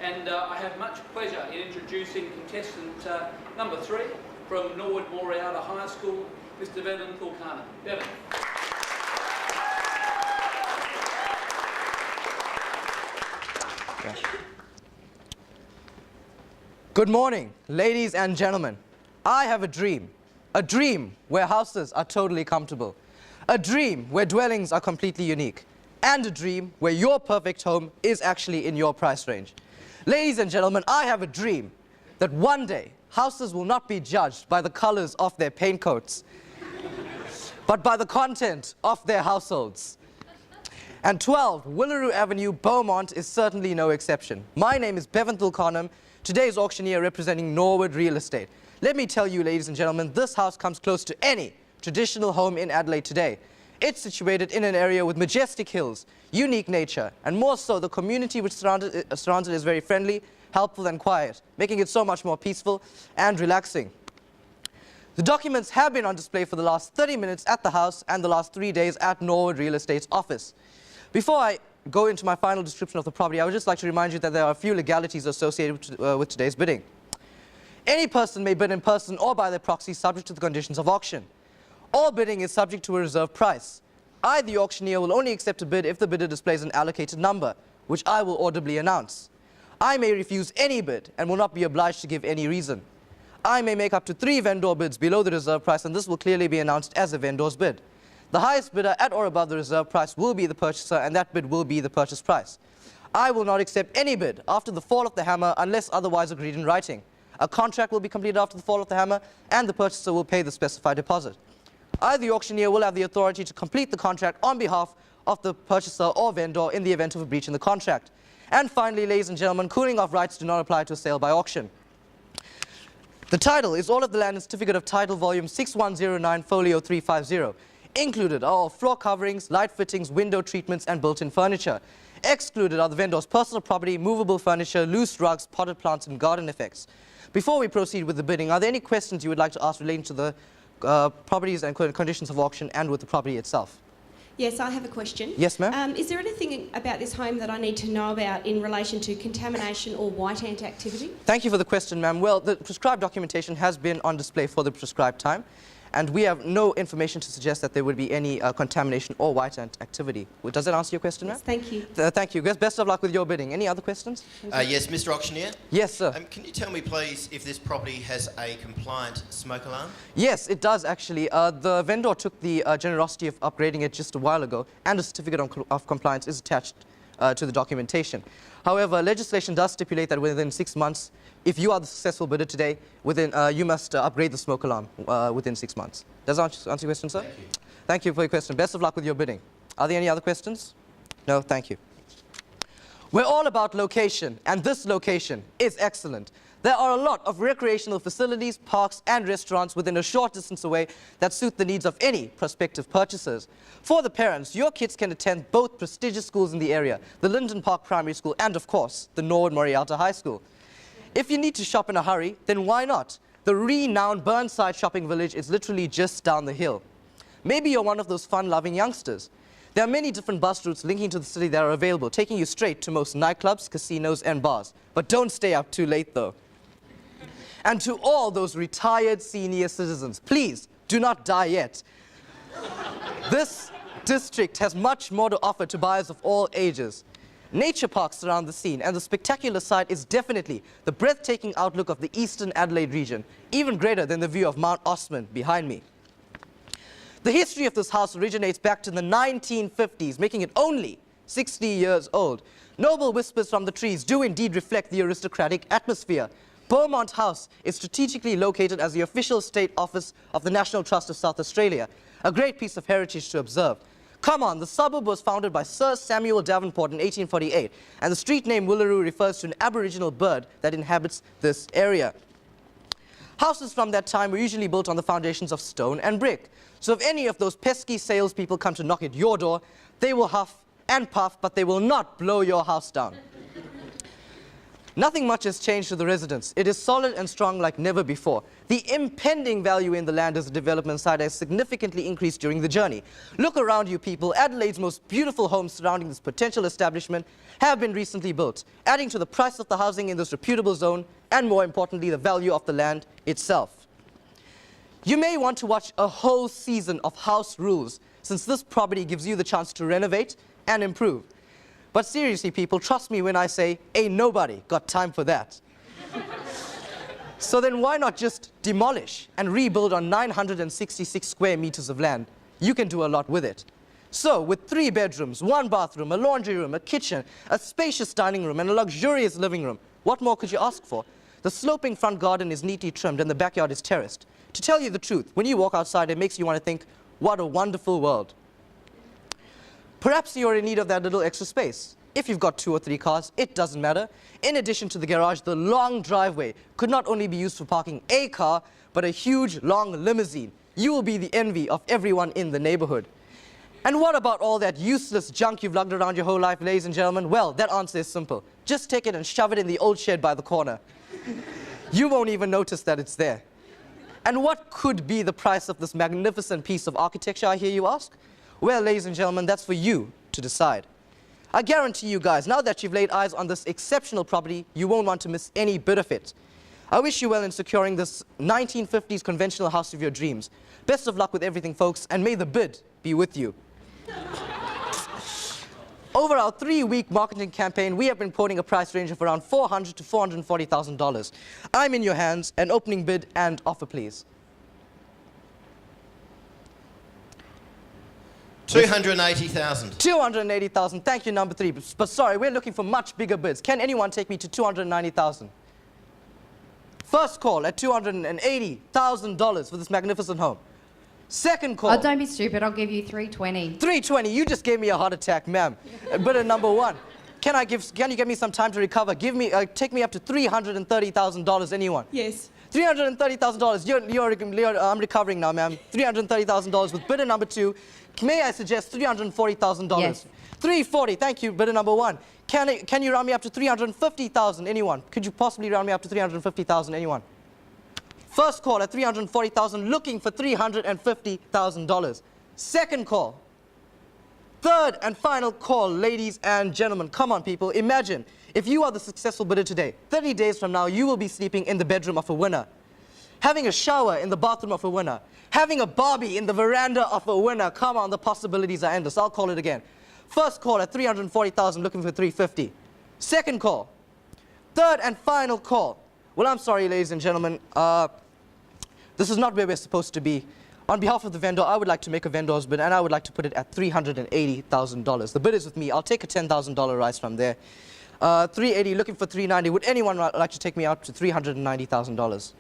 And I have much pleasure in introducing contestant number 3 from Norwood Moriata High School, Mr. Bevan Thulkanam. Bevan. Good morning, ladies and gentlemen. I have a dream where houses are totally comfortable, a dream where dwellings are completely unique, and a dream where your perfect home is actually in your price range. Ladies and gentlemen, I have a dream that one day houses will not be judged by the colors of their paint coats, but by the content of their households. And 12 Willaroo Avenue, Beaumont is certainly no exception. My name is Bevan Thulkanam, today's auctioneer representing Norwood Real Estate. Let me tell you, ladies and gentlemen, this house comes close to any traditional home in Adelaide today. It's situated in an area with majestic hills, unique nature, and more so, the community which surrounds it is very friendly, helpful and quiet, making it so much more peaceful and relaxing. The documents have been on display for the last 30 minutes at the house and the last 3 days at Norwood Real Estate's office. Before I go into my final description of the property, I would just like to remind you that there are a few legalities associated with today's bidding. Any person may bid in person or by their proxy subject to the conditions of auction. All bidding is subject to a reserve price. I, the auctioneer, will only accept a bid if the bidder displays an allocated number, which I will audibly announce. I may refuse any bid and will not be obliged to give any reason. I may make up to 3 vendor bids below the reserve price, and this will clearly be announced as a vendor's bid. The highest bidder at or above the reserve price will be the purchaser, and that bid will be the purchase price. I will not accept any bid after the fall of the hammer unless otherwise agreed in writing. A contract will be completed after the fall of the hammer, and the purchaser will pay the specified deposit. I, the auctioneer, will have the authority to complete the contract on behalf of the purchaser or vendor in the event of a breach in the contract. And finally, ladies and gentlemen, cooling off rights do not apply to a sale by auction. The title is all of the land and certificate of title, volume 6109, folio 350. Included are all floor coverings, light fittings, window treatments, and built-in furniture. Excluded are the vendor's personal property, movable furniture, loose rugs, potted plants, and garden effects. Before we proceed with the bidding, are there any questions you would like to ask relating to the properties and conditions of auction and with the property itself? Yes, I have a question. Yes, ma'am. Is there anything about this home that I need to know about in relation to contamination or white ant activity? Thank you for the question, ma'am. Well, the prescribed documentation has been on display for the prescribed time, and we have no information to suggest that there would be any contamination or white ant activity. Does that answer your question, ma'am? Yes, thank you. Thank you. Best of luck with your bidding. Any other questions? Yes, Mr. Auctioneer? Yes, sir. Can you tell me, please, if this property has a compliant smoke alarm? Yes, it does, actually. The vendor took the generosity of upgrading it just a while ago, and a certificate of compliance is attached to the documentation. However, legislation does stipulate that within 6 months, if you are the successful bidder today, you must upgrade the smoke alarm within 6 months. Does that answer your question, sir? Thank you. Thank you for your question. Best of luck with your bidding. Are there any other questions? No? Thank you. We're all about location, and this location is excellent. There are a lot of recreational facilities, parks, and restaurants within a short distance away that suit the needs of any prospective purchasers. For the parents, your kids can attend both prestigious schools in the area, the Linden Park Primary School and, of course, the Norwood Moriata High School. If you need to shop in a hurry, then why not? The renowned Burnside Shopping Village is literally just down the hill. Maybe you're one of those fun-loving youngsters. There are many different bus routes linking to the city that are available, taking you straight to most nightclubs, casinos, and bars. But don't stay up too late, though. And to all those retired senior citizens, please do not die yet. This district has much more to offer to buyers of all ages. Nature parks surround the scene, and the spectacular sight is definitely the breathtaking outlook of the eastern Adelaide region, even greater than the view of Mount Osman behind me. The history of this house originates back to the 1950s, making it only 60 years old. Noble whispers from the trees do indeed reflect the aristocratic atmosphere. Beaumont House is strategically located as the official state office of the National Trust of South Australia, a great piece of heritage to observe. Come on, the suburb was founded by Sir Samuel Davenport in 1848, and the street name Willaroo refers to an Aboriginal bird that inhabits this area. Houses from that time were usually built on the foundations of stone and brick. So if any of those pesky salespeople come to knock at your door, they will huff and puff, but they will not blow your house down. Nothing much has changed to the residence. It is solid and strong like never before. The impending value in the land as the development side has significantly increased during the journey. Look around you people. Adelaide's most beautiful homes surrounding this potential establishment have been recently built, adding to the price of the housing in this reputable zone and, more importantly, the value of the land itself. You may want to watch a whole season of House Rules, since this property gives you the chance to renovate and improve. But seriously, people, trust me when I say, ain't nobody got time for that. So then why not just demolish and rebuild on 966 square meters of land? You can do a lot with it. So, with 3 bedrooms, 1 bathroom, a laundry room, a kitchen, a spacious dining room, and a luxurious living room, what more could you ask for? The sloping front garden is neatly trimmed and the backyard is terraced. To tell you the truth, when you walk outside, it makes you want to think, what a wonderful world. Perhaps you're in need of that little extra space. If you've got 2 or 3 cars, it doesn't matter. In addition to the garage, the long driveway could not only be used for parking a car, but a huge, long limousine. You will be the envy of everyone in the neighborhood. And what about all that useless junk you've lugged around your whole life, ladies and gentlemen? Well, that answer is simple. Just take it and shove it in the old shed by the corner. You won't even notice that it's there. And what could be the price of this magnificent piece of architecture, I hear you ask? Well, ladies and gentlemen, that's for you to decide. I guarantee you guys, now that you've laid eyes on this exceptional property, you won't want to miss any bit of it. I wish you well in securing this 1950s conventional house of your dreams. Best of luck with everything, folks, and may the bid be with you. Over our 3-week marketing campaign, we have been quoting a price range of around $400,000 to $440,000. I'm in your hands. An opening bid and offer, please. $280,000. $280,000. Thank you, number 3. But sorry, we're looking for much bigger bids. Can anyone take me to $290,000? First call at $280,000 for this magnificent home. Second call. Oh, don't be stupid. I'll give you $320,000. $320,000. You just gave me a heart attack, ma'am. Bidder number 1. Can you give me some time to recover? Take me up to $330,000. Anyone? Yes. $330,000. I'm recovering now, ma'am. $330,000 with bidder number 2. May I suggest $340,000? Yes. $340,000. Thank you, bidder number 1. Can you round me up to $350,000? Anyone? Could you possibly round me up to $350,000? Anyone? First call at $340,000, looking for $350,000. Second call. Third and final call, ladies and gentlemen. Come on, people. Imagine if you are the successful bidder today. 30 days from now, you will be sleeping in the bedroom of a winner, having a shower in the bathroom of a winner, having a Barbie in the veranda of a winner. Come on, the possibilities are endless. I'll call it again. First call at $340,000, looking for $350,000. Second call. Third and final call. Well, I'm sorry, ladies and gentlemen. This is not where we're supposed to be. On behalf of the vendor, I would like to make a vendor's bid, and I would like to put it at $380,000. The bid is with me. I'll take a $10,000 rise from there. $380,000, looking for $390,000. Would anyone like to take me out to $390,000?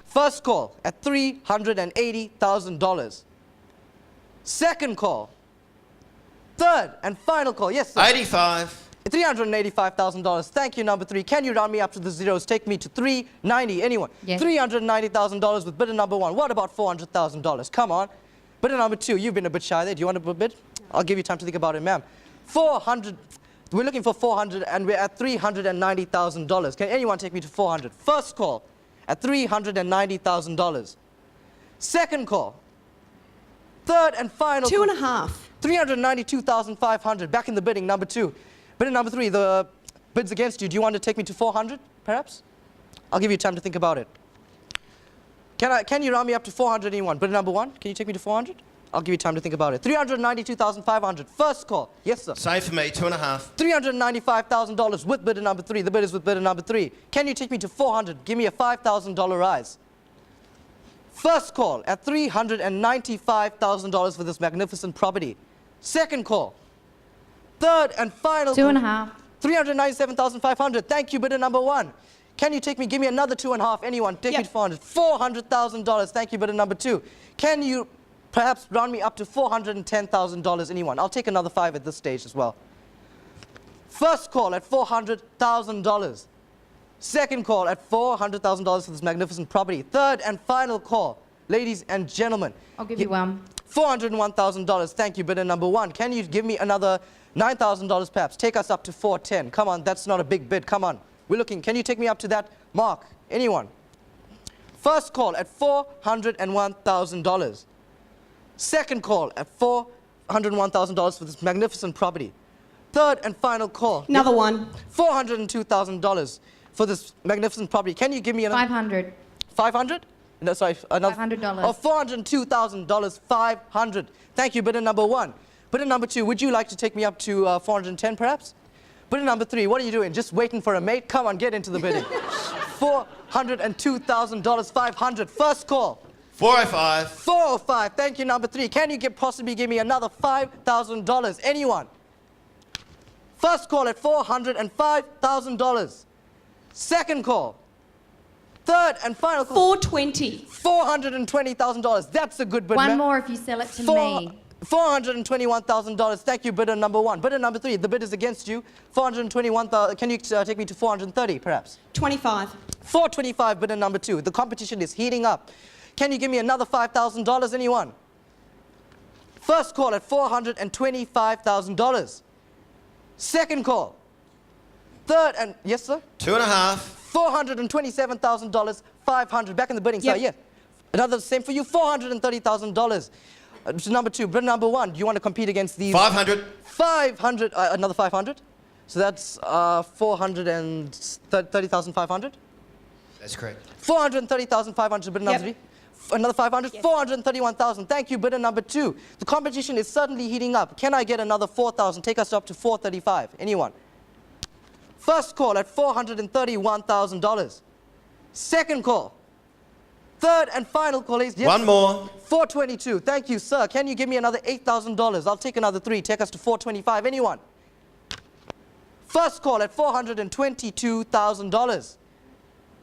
First call at $380,000. Second call. Third and final call. Yes, sir. $385,000. Thank you, number 3. Can you round me up to the zeros? Take me to $390,000. Anyone? Yes. $390,000 with bidder number 1. What about $400,000? Come on. Bidder number 2. You've been a bit shy there. Do you want to bid? I'll give you time to think about it, ma'am. $400,000. We're looking for $400,000, and we're at $390,000. Can anyone take me to $400,000? First call at $390,000. Second call. Third and final. 2.5. $392,500. Back in the bidding, number 2. Bidder number 3, the bid's against you. Do you want to take me to $400,000, perhaps? I'll give you time to think about it. Can you round me up to $400,000, anyone? Bidder number 1, can you take me to $400,000? I'll give you time to think about it. $392,500. First call. Yes, sir. Same for me, 2.5. $395,000 with bidder number 3. The bid is with bidder number 3. Can you take me to $400,000? Give me a $5,000 rise. First call at $395,000 for this magnificent property. Second call. Third and final. 2.5. $397,500. Thank you, bidder number 1. Can you take me? Give me another 2.5. Anyone? Take me to $400,000. $400,000. Thank you, bidder number 2. Can you perhaps round me up to $410,000? Anyone? I'll take another 5 at this stage as well. First call at $400,000. Second call at $400,000 for this magnificent property. Third and final call, ladies and gentlemen. I'll give you one. $401,000. Thank you, bidder number 1. Can you give me another $9,000 perhaps? Take us up to 410. Come on, that's not a big bid. Come on. We're looking. Can you take me up to that mark? Anyone? First call at $401,000. Second call at $401,000 for this magnificent property. Third and final call. Another one. $402,000 for this magnificent property. Can you give me another? 500. 500? No, sorry, another. $500. Oh, $402,000, 500. Thank you, bidder number 1. Bidder number 2, would you like to take me up to 410 perhaps? Bidder number 3, what are you doing? Just waiting for a mate? Come on, get into the bidding. $402,000, 500. First call. 405. 405. Thank you, number 3. Can you possibly give me another $5,000? Anyone? First call at $405,000. Second call. Third and final call. 420. $420,000. That's a good bid, One ma'am. more if you sell it to me. $421,000. Thank you, bidder number 1. Bidder number 3, the bid is against you. $421,000. Can you take me to 430, perhaps? 25. 425, bidder number 2. The competition is heating up. Can you give me another $5,000? Anyone? First call at $425,000. Second call. Third and yes, sir. 2.5. $427,000, 500. Back in the bidding, Yep. sir. Yeah. Another same for you. $430,000. Number 2, bid number 1. Do you want to compete against these? 500. 500. Another 500. So that's 430,500. That's correct. 430,500. Bidder number Yep. 3. Another 500. Yes. 431,000. Thank you, bidder number 2. The competition is certainly heating up. Can I get another 4,000? Take us up to 435. Anyone? First call at $431,000. Second call. Third and final call is yes. One more. 422. Thank you, sir. Can you give me another $8,000? I'll take another 3. Take us to 425. Anyone? First call at $422,000.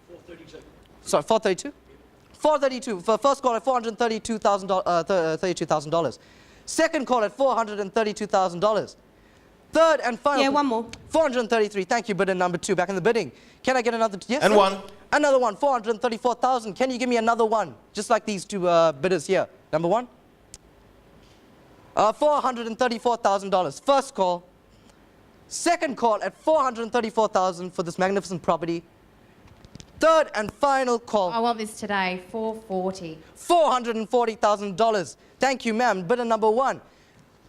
432. Sorry, 432? 432. For first call at $432,000. Second call at $432,000. Third and final. Yeah, one more. 433. Thank you, bidder number 2. Back in the bidding. Can I get another? Yes. And sir? one. Another one. 434,000. Can you give me another one? Just like these 2 bidders here. Number 1. $434,000. First call. Second call at $434,000 for this magnificent property. Third and final call. I want this today. 440. $440,000. Thank you, ma'am. Bidder number 1.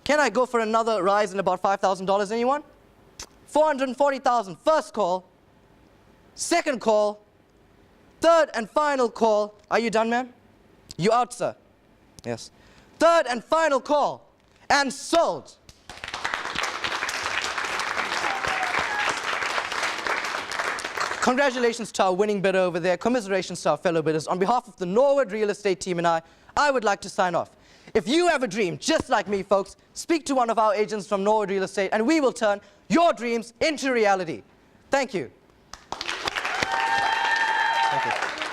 Can I go for another rise in about $5,000? Anyone? $440,000. First call. Second call. Third and final call. Are you done, ma'am? You out, sir? Yes. Third and final call. And sold. Congratulations to our winning bidder over there. Commiserations to our fellow bidders. On behalf of the Norwood Real Estate team and I would like to sign off. If you have a dream, just like me, folks, speak to one of our agents from Norwood Real Estate and we will turn your dreams into reality. Thank you. Thank you.